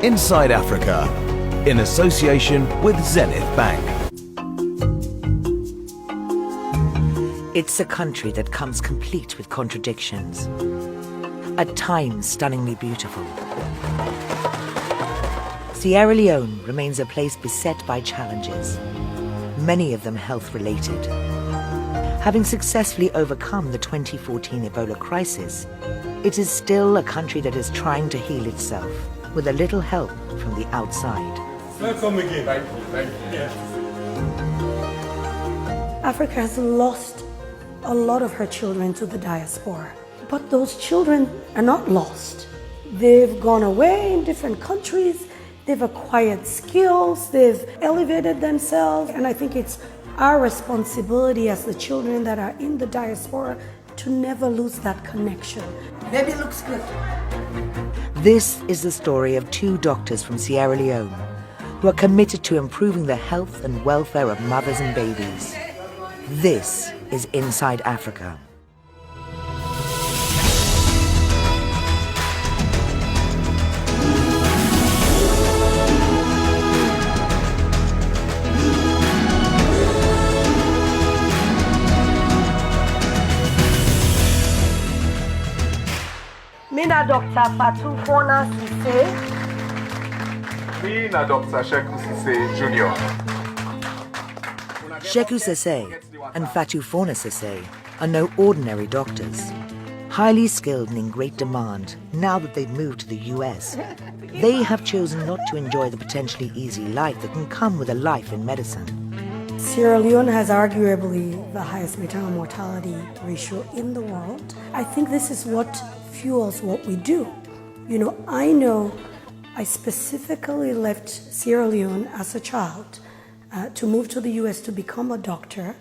Inside Africa, in association with Zenith Bank. It's a country that comes complete with contradictions, at times stunningly beautiful. Sierra Leone remains a place beset by challenges, many of them health-related. Having successfully overcome the 2014 Ebola crisis, it is still a country that is trying to heal itself with a little help from the outside. Welcome again. Thank you, thank you. Yeah. Africa has lost a lot of her children to the diaspora. But those children are not lost. They've gone away in different countries, they've acquired skills, they've elevated themselves, and I think it's our responsibility as the children that are in the diaspora to never lose that connection. Baby looks good. This is the story of two doctors from Sierra Leone who are committed to improving the health and welfare of mothers and babies. This is Inside Africa. Mina Dr. Fatou Fona Sise. Me na Dr. Sheku Sise Jr. Sheku Sise and Fatou Fona Sise are no ordinary doctors. Highly skilled and in great demand now that they've moved to the US. They have chosen not to enjoy the potentially easy life that can come with a life in medicine. Sierra Leone has arguably the highest maternal mortality ratio in the world. I think this is what fuels what we do. You know I specifically left Sierra Leone as a child to move to the US to become a doctor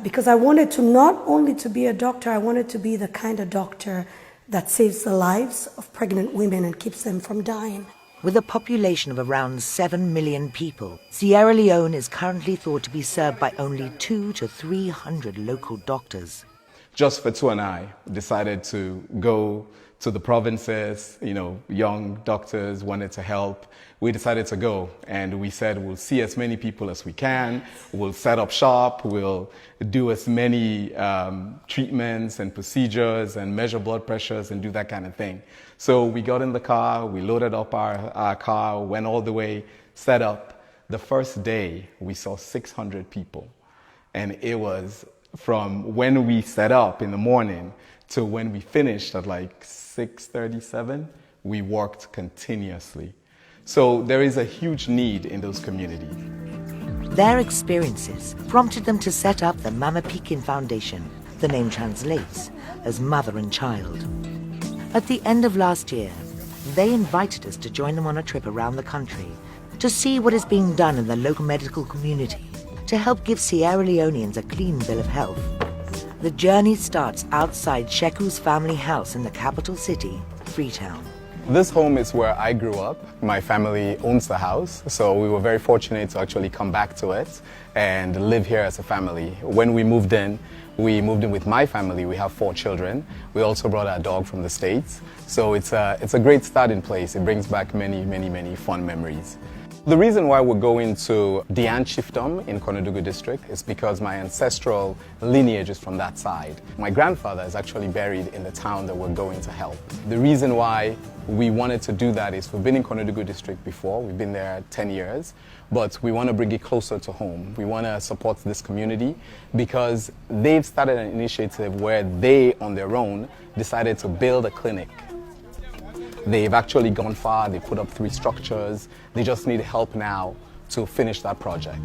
because I wanted to not only to be a doctor, I wanted to be the kind of doctor that saves the lives of pregnant women and keeps them from dying. With a population of around 7 million people, Sierra Leone is currently thought to be served by only 200 to 300 local doctors. Just Fatou and I decided to go to the provinces. Young doctors wanted to help. We decided to go, and we said we'll see as many people as we can, we'll set up shop, we'll do as many treatments and procedures and measure blood pressures and do that kind of thing. So we got in the car, we loaded up our car, went all the way, set up. The first day we saw 600 people, and it was from when we set up in the morning to when we finished at like 6:37, we worked continuously. So there is a huge need in those communities. Their experiences prompted them to set up the Mama-Pikin Foundation. The name translates as mother and child. At the end of last year, they invited us to join them on a trip around the country to see what is being done in the local medical community to help give Sierra Leoneans a clean bill of health. The journey starts outside Sheku's family house in the capital city, Freetown. This home is where I grew up. My family owns the house, so we were very fortunate to actually come back to it and live here as a family. When we moved in with my family. We have 4 children. We also brought our dog from the States. So it's a great starting place. It brings back many, many, many fun memories. The reason why we're going to Dian Chiefdom in Konodugu district is because my ancestral lineage is from that side. My grandfather is actually buried in the town that we're going to help. The reason why we wanted to do that is we've been in Konodugu district before. We've been there 10 years, but we want to bring it closer to home. We want to support this community because they've started an initiative where they, on their own, decided to build a clinic. They've actually gone far. They put up 3 structures. They just need help now to finish that project.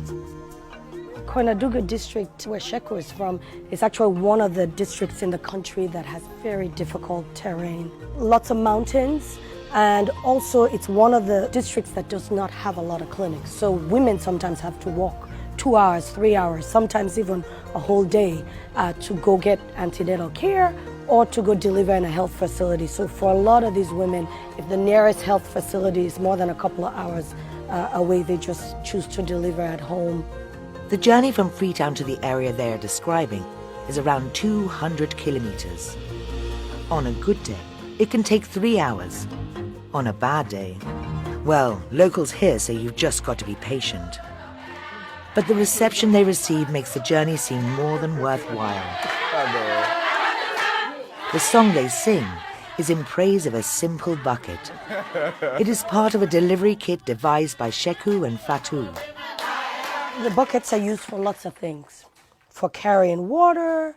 Konodugu district, where Sheku is from, is actually one of the districts in the country that has very difficult terrain. Lots of mountains, and also it's one of the districts that does not have a lot of clinics. So women sometimes have to walk 2 hours, 3 hours, sometimes even a whole day to go get antenatal care or to go deliver in a health facility. So for a lot of these women, if the nearest health facility is more than a couple of hours away, they just choose to deliver at home. The journey from Freetown to the area they are describing is around 200 kilometers. On a good day, it can take 3 hours. On a bad day, Well, locals here say you've just got to be patient. But the reception they receive makes the journey seem more than worthwhile. The song they sing is in praise of a simple bucket. It is part of a delivery kit devised by Sheku and Fatou. The buckets are used for lots of things. For carrying water,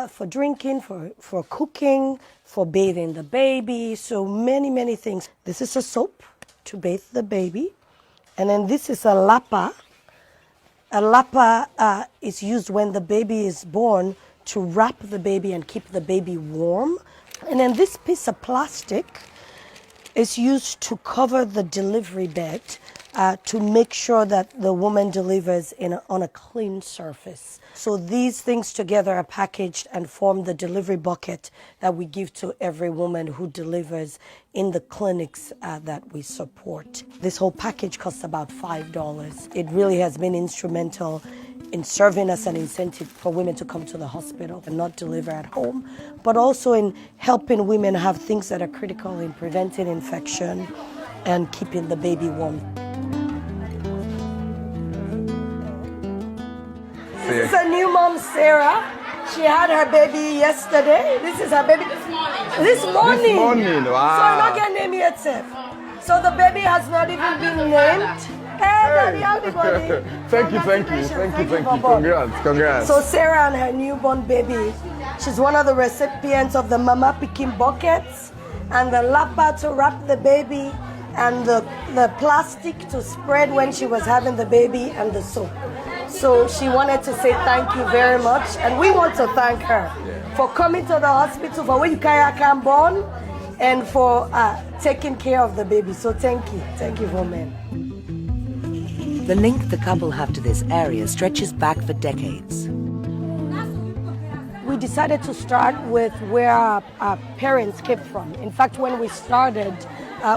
for drinking, for cooking, for bathing the baby, so many things. This is a soap to bathe the baby. And then this is a lapa. A lapa is used when the baby is born to wrap the baby and keep the baby warm. And then this piece of plastic is used to cover the delivery bed to make sure that the woman delivers on a clean surface. So these things together are packaged and form the delivery bucket that we give to every woman who delivers in the clinics that we support. This whole package costs about $5. It really has been instrumental in serving as an incentive for women to come to the hospital and not deliver at home, but also in helping women have things that are critical in preventing infection and keeping the baby warm. This is a new mom, Sarah. She had her baby yesterday. This is her baby. This morning. This morning, wow. So I'm not getting named yet, Seth. So the baby has not even been named. Hey, Daddy, everybody. Thank you. Congrats. So Sarah and her newborn baby, she's one of the recipients of the Mama-Pikin buckets and the lapa to wrap the baby and the plastic to spread when she was having the baby and the soap. So she wanted to say thank you very much, and we want to thank her for coming to the hospital for when you can born and for taking care of the baby. So thank you for men. The link the couple have to this area stretches back for decades. We decided to start with where our parents came from. In fact, when we started,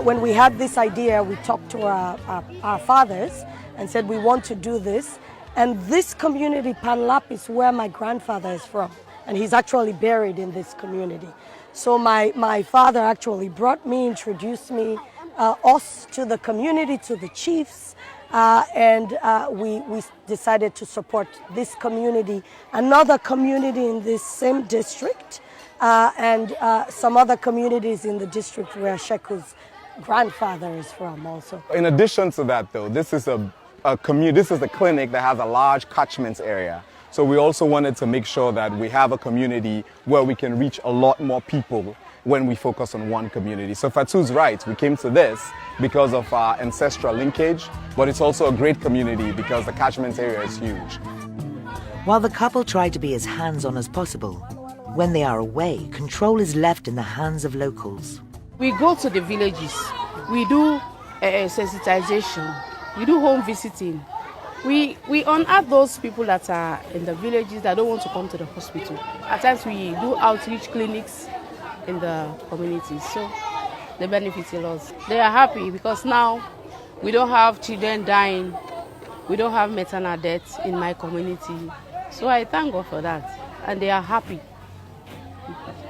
when we had this idea, we talked to our fathers and said we want to do this. And this community, Panlap, is where my grandfather is from. And he's actually buried in this community. So my father actually brought me, introduced me, us to the community, to the chiefs. And we decided to support this community, another community in this same district, and some other communities in the district where Sheku's grandfather is from also. In addition to that, though, this is a clinic that has a large catchment area. So we also wanted to make sure that we have a community where we can reach a lot more people when we focus on one community. So Fatou's right, we came to this because of our ancestral linkage, but it's also a great community because the catchment area is huge. While the couple try to be as hands-on as possible, when they are away, control is left in the hands of locals. We go to the villages, we do sensitization, we do home visiting. We unearth those people that are in the villages that don't want to come to the hospital. At times we do outreach clinics in the communities, so they benefit a lot. They are happy because now we don't have children dying, we don't have maternal deaths in my community. So I thank God for that, and they are happy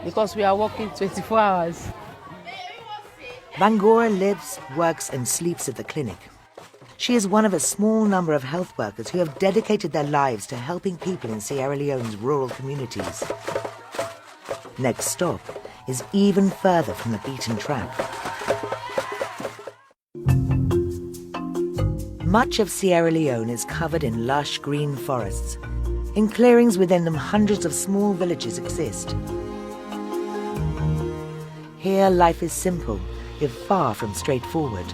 because we are working 24 hours. Bangora lives, works and sleeps at the clinic. She is one of a small number of health workers who have dedicated their lives to helping people in Sierra Leone's rural communities. Next stop is even further from the beaten track. Much of Sierra Leone is covered in lush green forests. In clearings within them, hundreds of small villages exist. Here, life is simple, yet far from straightforward.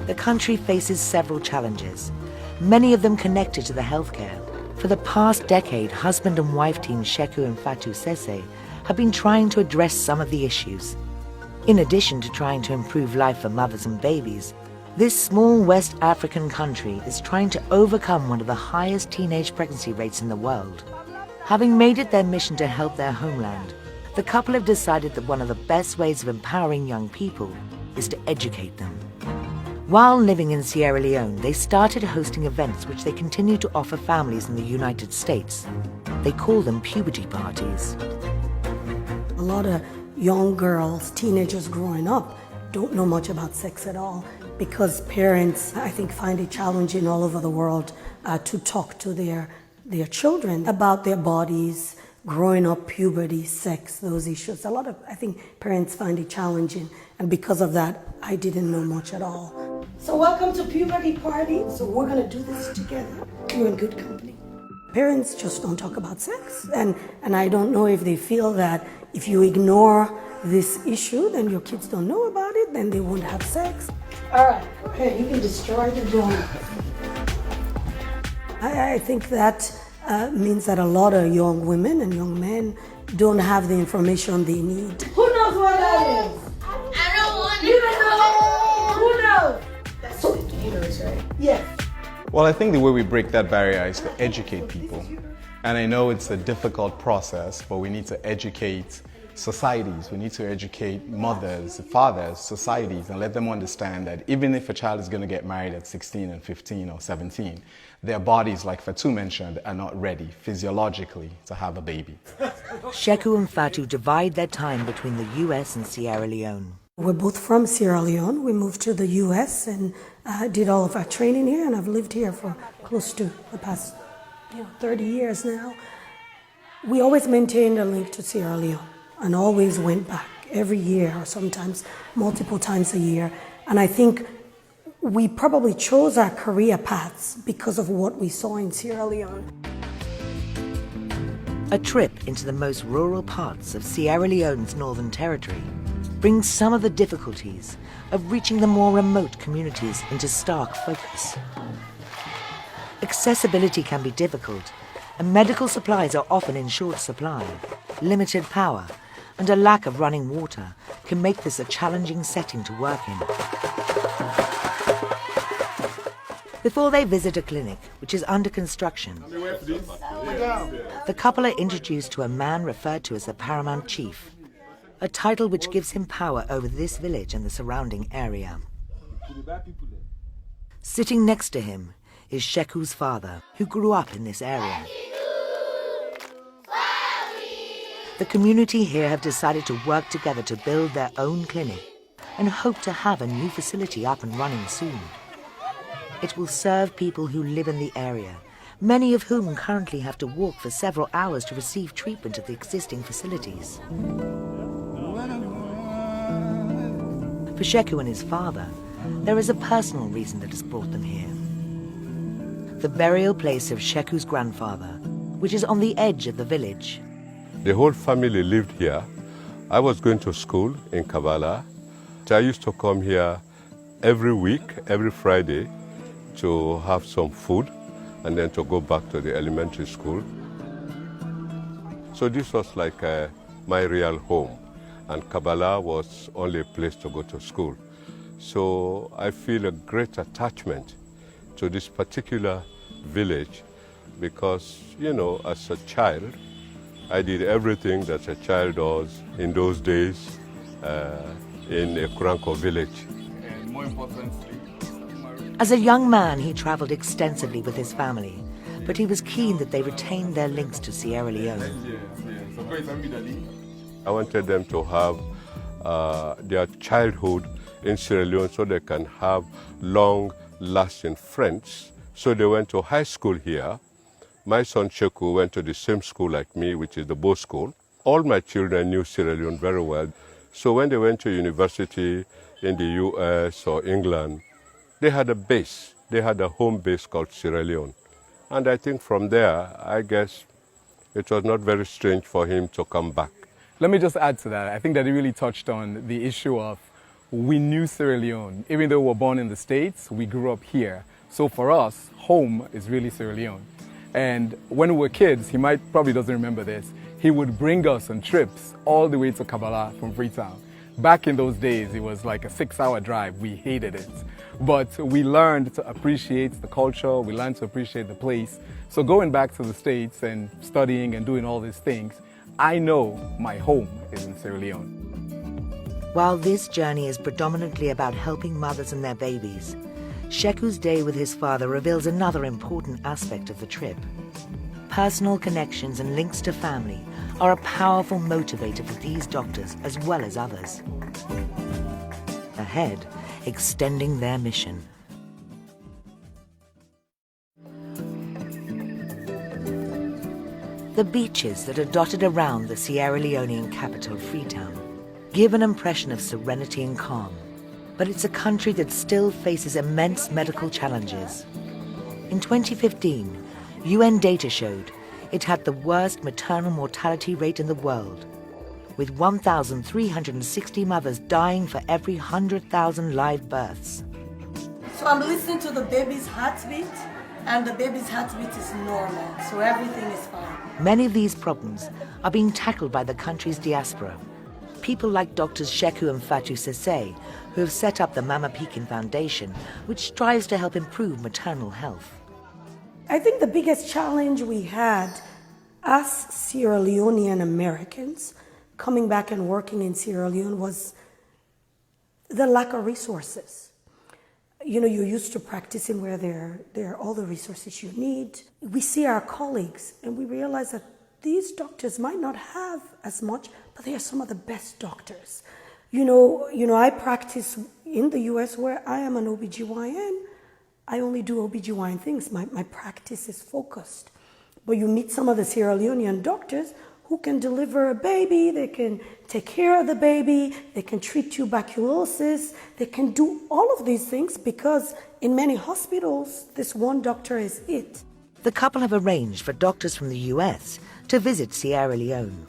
The country faces several challenges, many of them connected to the healthcare. For the past decade, husband and wife teams Sheku and Fatou Sese have been trying to address some of the issues. In addition to trying to improve life for mothers and babies, this small West African country is trying to overcome one of the highest teenage pregnancy rates in the world. Having made it their mission to help their homeland, the couple have decided that one of the best ways of empowering young people is to educate them. While living in Sierra Leone, they started hosting events which they continue to offer families in the United States. They call them puberty parties. A lot of young girls, teenagers growing up, don't know much about sex at all. because parents, I think, find it challenging all over the world to talk to their children about their bodies, growing up, puberty, sex, those issues. A lot of, I think, parents find it challenging, and because of that, I didn't know much at all. So welcome to Puberty Party. So we're gonna do this together. You're in good company. Parents just don't talk about sex, and I don't know if they feel that if you ignore this issue, then your kids don't know about it, then they won't have sex. All right, go ahead, you can destroy the donut. I think that means that a lot of young women and young men don't have the information they need. Who knows what that is? I don't want to. You don't know? Who knows? That's so he knows, right? Yes. Well, I think the way we break that barrier is to educate people. And I know it's a difficult process, but we need to educate societies. We need to educate mothers, fathers, societies, and let them understand that even if a child is going to get married at 16 and 15 or 17, their bodies, like Fatou mentioned, are not ready physiologically to have a baby. Sheku and Fatou divide their time between the US and Sierra Leone. We're both from Sierra Leone. We moved to the US and did all of our training here, and I've lived here for close to the past 30 years now. We always maintained a link to Sierra Leone and always went back every year, or sometimes multiple times a year. And I think we probably chose our career paths because of what we saw in Sierra Leone. A trip into the most rural parts of Sierra Leone's Northern Territory brings some of the difficulties of reaching the more remote communities into stark focus. Accessibility can be difficult, and medical supplies are often in short supply. Limited power and a lack of running water can make this a challenging setting to work in. Before they visit a clinic, which is under construction, the couple are introduced to a man referred to as the Paramount Chief, a title which gives him power over this village and the surrounding area. Sitting next to him is Sheku's father, who grew up in this area. The community here have decided to work together to build their own clinic and hope to have a new facility up and running soon. It will serve people who live in the area, many of whom currently have to walk for several hours to receive treatment at the existing facilities. For Sheku and his father, there is a personal reason that has brought them here. The burial place of Sheku's grandfather, which is on the edge of the village. The whole family lived here. I was going to school in Kabbalah. I used to come here every week, every Friday, to have some food and then to go back to the elementary school. So this was like my real home, and Kabbalah was only a place to go to school. So I feel a great attachment to this particular village because, you know, as a child, I did everything that a child does in those days in a Kuranko village. And more importantly, As a young man, he travelled extensively with his family, but he was keen that they retain their links to Sierra Leone. I wanted them to have their childhood in Sierra Leone so they can have long-lasting friends. So they went to high school here. My son Sheku went to the same school like me, which is the Bo School. All my children knew Sierra Leone very well. So when they went to university in the US or England, they had a base. They had a home base called Sierra Leone. And I think from there, I guess it was not very strange for him to come back. let me just add to that. I think that it really touched on the issue of we knew Sierra Leone. Even though we were born in the States, we grew up here. So for us, home is really Sierra Leone. And when we were kids, he probably doesn't remember this, he would bring us on trips all the way to Kabbalah from Freetown. Back in those days, it was like a 6-hour drive. We hated it. But we learned to appreciate the culture, we learned to appreciate the place. So going back to the States and studying and doing all these things, I know my home is in Sierra Leone. While this journey is predominantly about helping mothers and their babies, Sheku's day with his father reveals another important aspect of the trip. Personal connections and links to family are a powerful motivator for these doctors as well as others. Ahead extending their mission. The beaches that are dotted around the Sierra Leonean capital, Freetown, give an impression of serenity and calm. But it's a country that still faces immense medical challenges. In 2015, UN data showed it had the worst maternal mortality rate in the world, with 1,360 mothers dying for every 100,000 live births. So I'm listening to the baby's heartbeat, and the baby's heartbeat is normal, so everything is fine. Many of these problems are being tackled by the country's diaspora. People like Doctors Sheku and Fatou Sese, who have set up the Mama-Pikin Foundation, which strives to help improve maternal health. I think the biggest challenge we had as Sierra Leonean Americans coming back and working in Sierra Leone was the lack of resources. You know, you're used to practicing where there are all the resources you need. We see our colleagues and we realize that these doctors might not have as much, but they are some of the best doctors. You know, I practice in the US where I am an OBGYN. I only do OBGYN things. My practice is focused. But you meet some of the Sierra Leonean doctors who can deliver a baby, they can take care of the baby, they can treat tuberculosis, they can do all of these things because in many hospitals, this one doctor is it. The couple have arranged for doctors from the US to visit Sierra Leone.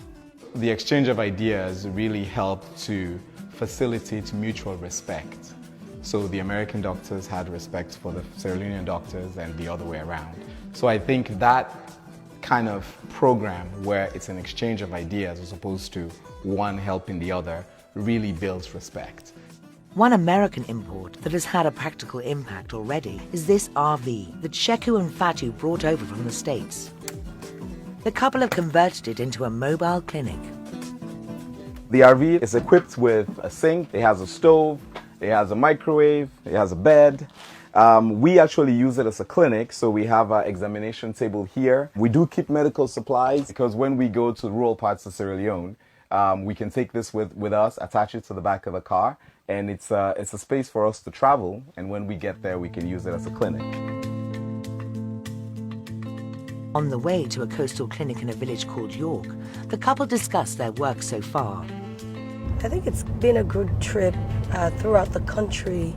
The exchange of ideas really helped to facilitate mutual respect. So the American doctors had respect for the Sierra Leonean doctors and the other way around. So I think that kind of program where it's an exchange of ideas as opposed to one helping the other really builds respect. One American import that has had a practical impact already is this RV that Sheku and Fatou brought over from the States. The couple have converted it into a mobile clinic. The RV is equipped with a sink, it has a stove, it has a microwave, it has a bed. We actually use it as a clinic, so we have our examination table here. We do keep medical supplies because when we go to rural parts of Sierra Leone, we can take this with us, attach it to the back of the car, and it's a space for us to travel, and when we get there, we can use it as a clinic. On the way to a coastal clinic in a village called York, the couple discussed their work so far. I think it's been a good trip throughout the country.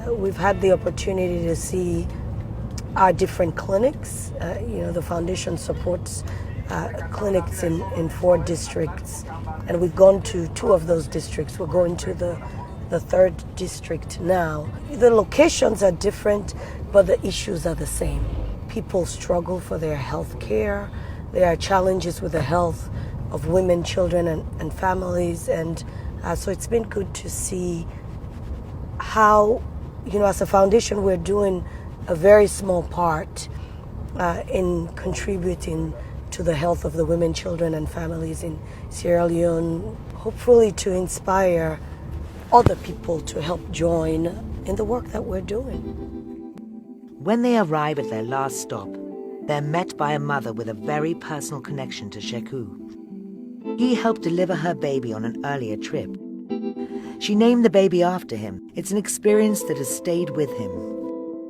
We've had the opportunity to see our different clinics. The foundation supports clinics in 4 districts, and we've gone to 2 of those districts. We're going to the 3rd district now. The locations are different, but the issues are the same. People struggle for their health care. There are challenges with the health of women, children, and families, and so it's been good to see how, as a foundation, we're doing a very small part in contributing to the health of the women, children, and families in Sierra Leone, hopefully to inspire other people to help join in the work that we're doing. When they arrive at their last stop, they're met by a mother with a very personal connection to Sheku. He helped deliver her baby on an earlier trip. She named the baby after him. It's an experience that has stayed with him.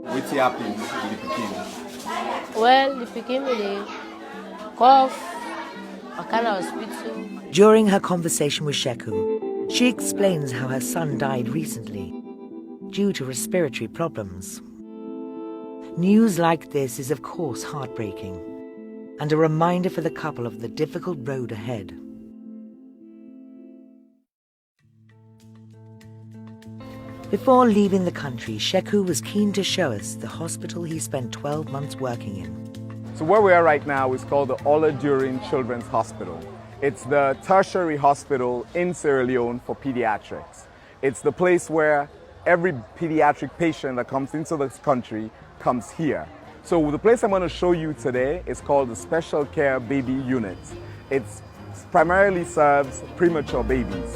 What's happening with the Pikin? Well, the Pikin will cough, I kind of hospital. During her conversation with Sheku, she explains how her son died recently due to respiratory problems. News like this is of course heartbreaking and a reminder for the couple of the difficult road ahead. Before leaving the country, Sheku was keen to show us the hospital he spent 12 months working in. So where we are right now is called the Oladurin Children's Hospital. It's the tertiary hospital in Sierra Leone for pediatrics. It's the place where every pediatric patient that comes into this country comes here. So the place I'm going to show you today is called the Special Care Baby Unit. It primarily serves premature babies.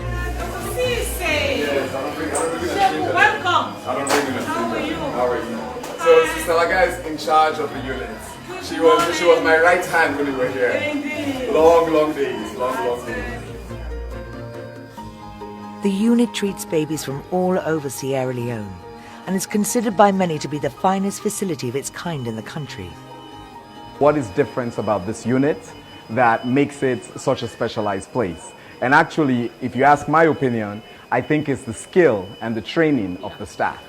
Welcome. How are you? So Sister Laga is in charge of the unit. She was my right hand when we were here. Long days. The The unit treats babies from all over Sierra Leone and is considered by many to be the finest facility of its kind in the country. What is different about this unit that makes it such a specialized place? And actually, if you ask my opinion, I think it's the skill and the training of the staff.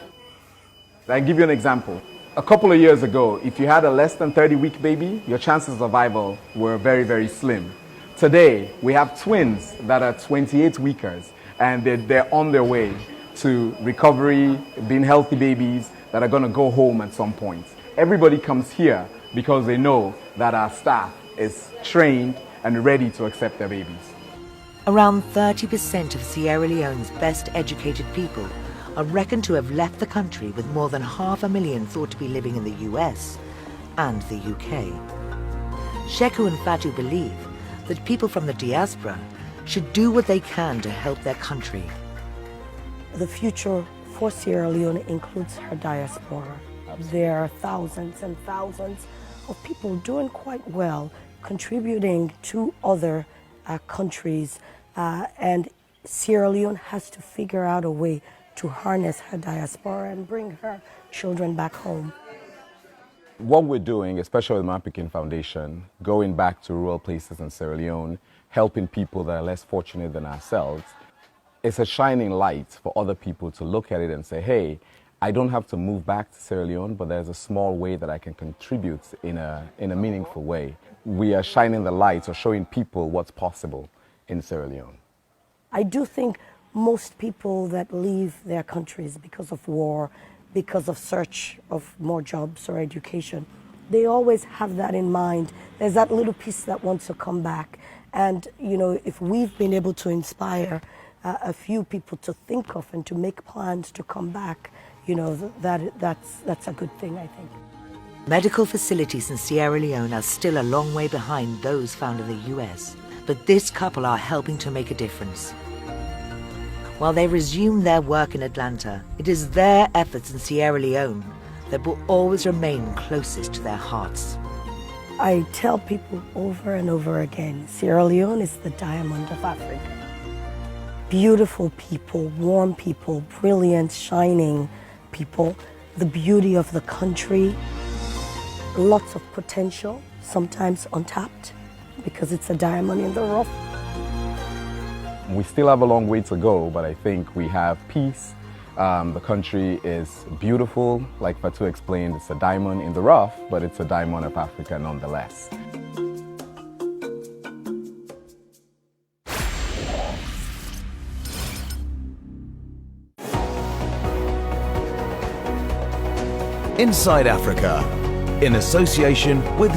I'll give you an example. A couple of years ago, if you had a less than 30-week baby, your chances of survival were very, very slim. Today, we have twins that are 28-weekers, and they're on their way to recovery, being healthy babies that are going to go home at some point. Everybody comes here because they know that our staff is trained and ready to accept their babies. Around 30% of Sierra Leone's best educated people are reckoned to have left the country, with more than 500,000 thought to be living in the US and the UK. Sheku and Fatu believe that people from the diaspora should do what they can to help their country. The future for Sierra Leone includes her diaspora. There are thousands and thousands of people doing quite well, contributing to other countries, and Sierra Leone has to figure out a way to harness her diaspora and bring her children back home. What we're doing, especially with Mama-Pikin Foundation, going back to rural places in Sierra Leone, helping people that are less fortunate than ourselves, it's a shining light for other people to look at it and say, hey, I don't have to move back to Sierra Leone, but there's a small way that I can contribute in a meaningful way. We are shining the light or showing people what's possible in Sierra Leone. I do think most people that leave their countries because of war, because of search of more jobs or education, they always have that in mind. There's that little piece that wants to come back. And, you know, if we've been able to inspire a few people to think of and to make plans to come back, you know, that's a good thing, I think. Medical facilities in Sierra Leone are still a long way behind those found in the US, but this couple are helping to make a difference. While they resume their work in Atlanta, it is their efforts in Sierra Leone that will always remain closest to their hearts. I tell people over and over again, Sierra Leone is the diamond of Africa. Beautiful people, warm people, brilliant, shining people, the beauty of the country, lots of potential, sometimes untapped, because it's a diamond in the rough. We still have a long way to go, but I think we have peace. The country is beautiful. Like Fatu explained, it's a diamond in the rough, but it's a diamond of Africa nonetheless. Inside Africa, in association with